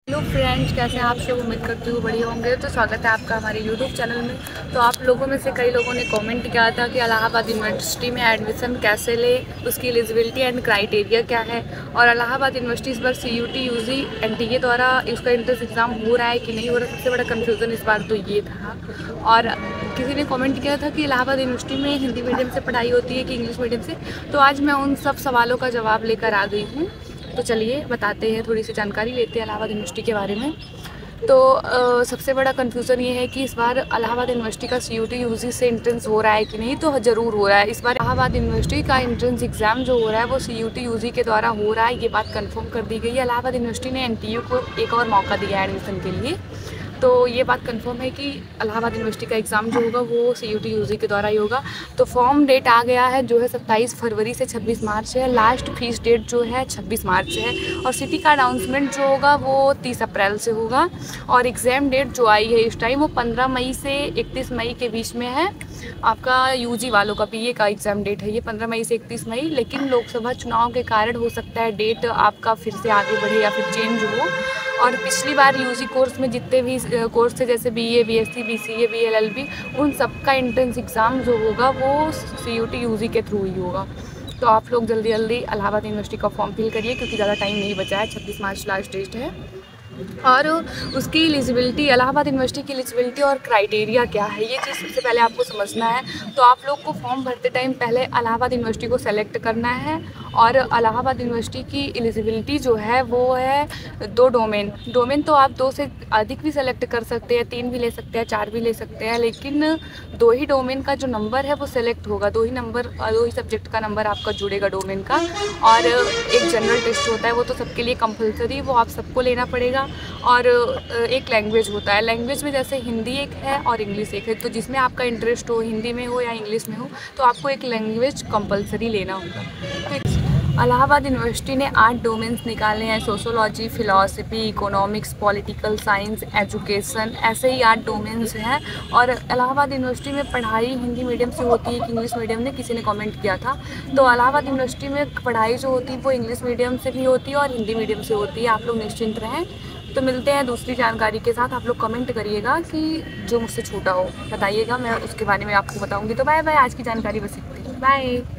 Hello friends, कैसे हैं आप सब। उम्मीद करती हूँ बढ़िया होंगे। तो स्वागत है आपका हमारे यूट्यूब चैनल में। तो आप लोगों में से कई लोगों ने कमेंट किया था कि इलाहाबाद यूनिवर्सिटी में एडमिशन कैसे ले, उसकी एलिजिबिलिटी एंड क्राइटेरिया क्या है, और इलाहाबाद यूनिवर्सिटी इस बार CUT UG NTA द्वारा उसका एंट्रेंस एग्ज़ाम हो रहा है कि नहीं हो रहा। सबसे बड़ा कन्फ्यूज़न इस बार तो ये था। और किसी ने कमेंट किया था कि इलाहाबाद यूनिवर्सिटी में हिंदी मीडियम से पढ़ाई होती है कि इंग्लिश मीडियम से। तो आज मैं उन सब सवालों का जवाब लेकर आ गई हूँ। तो चलिए बताते हैं, थोड़ी सी जानकारी लेते हैं इलाहाबाद यूनिवर्सिटी के बारे में। तो सबसे बड़ा कन्फ्यूज़न ये है कि इस बार इलाहाबाद यूनिवर्सिटी का CUT UG से एंट्रेंस हो रहा है कि नहीं। तो ज़रूर हो रहा है। इस बार इलाहाबाद यूनिवर्सिटी का एंट्रेंस एग्ज़ाम जो हो रहा है वो CUT UG के द्वारा हो रहा है। ये बात कंफर्म कर दी गई है। इलाहाबाद यूनिवर्सिटी ने NTU को एक और मौका दिया है एडमिशन के लिए। तो ये बात कंफर्म है कि इलाहाबाद यूनिवर्सिटी का एग्ज़ाम जो होगा वो CUT UG के द्वारा ही होगा। तो फॉर्म डेट आ गया है जो है 27 फरवरी से 26 मार्च है। लास्ट फीस डेट जो है 26 मार्च है। और सिटी का अनाउंसमेंट जो होगा वो 30 अप्रैल से होगा। और एग्ज़ाम डेट जो आई है इस टाइम वो 15 मई से 31 मई के बीच में है। आपका UG वालों का BA का एग्ज़ाम डेट है ये 15 मई से 31 मई। लेकिन लोकसभा चुनाव के कारण हो सकता है डेट आपका फिर से आगे बढ़े या फिर चेंज हो। और पिछली बार UG कोर्स में जितने भी कोर्स थे, जैसे BA BSc BCA BLLB, उन सब का एंट्रेंस एग्ज़ाम जो होगा वो CUT UG के थ्रू ही होगा। तो आप लोग जल्दी जल्दी इलाहाबाद यूनिवर्सिटी का फॉर्म फिल करिए क्योंकि ज़्यादा टाइम नहीं बचा है। 26 मार्च लास्ट डेट है। और उसकी एलिजिबिलिटी, इलाहाबाद यूनिवर्सिटी की एलिजिबिलिटी और क्राइटेरिया क्या है, ये चीज़ सबसे पहले आपको समझना है। तो आप लोग को फॉर्म भरते टाइम पहले इलाहाबाद यूनिवर्सिटी को सेलेक्ट करना है। और इलाहाबाद यूनिवर्सिटी की एलिजिबिलिटी जो है वो है 2 डोमेन। तो आप 2 से अधिक भी सेलेक्ट कर सकते हैं, 3 भी ले सकते हैं, 4 भी ले सकते हैं, लेकिन 2 ही डोमेन का जो नंबर है वो सेलेक्ट होगा। 2 ही सब्जेक्ट का नंबर आपका जुड़ेगा डोमेन का। और एक जनरल टेस्ट होता है, वो तो सबके लिए कंपलसरी, वो आप सबको लेना पड़ेगा। और एक लैंग्वेज होता है। लैंग्वेज में जैसे हिंदी एक है और इंग्लिश एक है। तो जिसमें आपका इंटरेस्ट हो, हिंदी में हो या इंग्लिश में हो, तो आपको एक लैंग्वेज कंपलसरी लेना होगा। तो इलाहाबाद यूनिवर्सिटी ने 8 डोमेन्स निकाले हैं। Sociology, philosophy, economics, political science, education, ऐसे ही 8 डोमेन्स हैं। और इलाहाबाद यूनिवर्सिटी में पढ़ाई हिंदी मीडियम से होती है कि इंग्लिश मीडियम, ने किसी ने कमेंट किया था। तो इलाहाबाद यूनिवर्सिटी में पढ़ाई जो होती है वो इंग्लिश मीडियम से भी होती है और हिंदी मीडियम से होती है। आप लोग निश्चिंत रहें। तो मिलते हैं दूसरी जानकारी के साथ। आप लोग कमेंट करिएगा कि जो मुझसे छूटा हो बताइएगा, मैं उसके बारे में आपको बताऊंगी। तो बाय बाय। आज की जानकारी बस इतनी। बाय।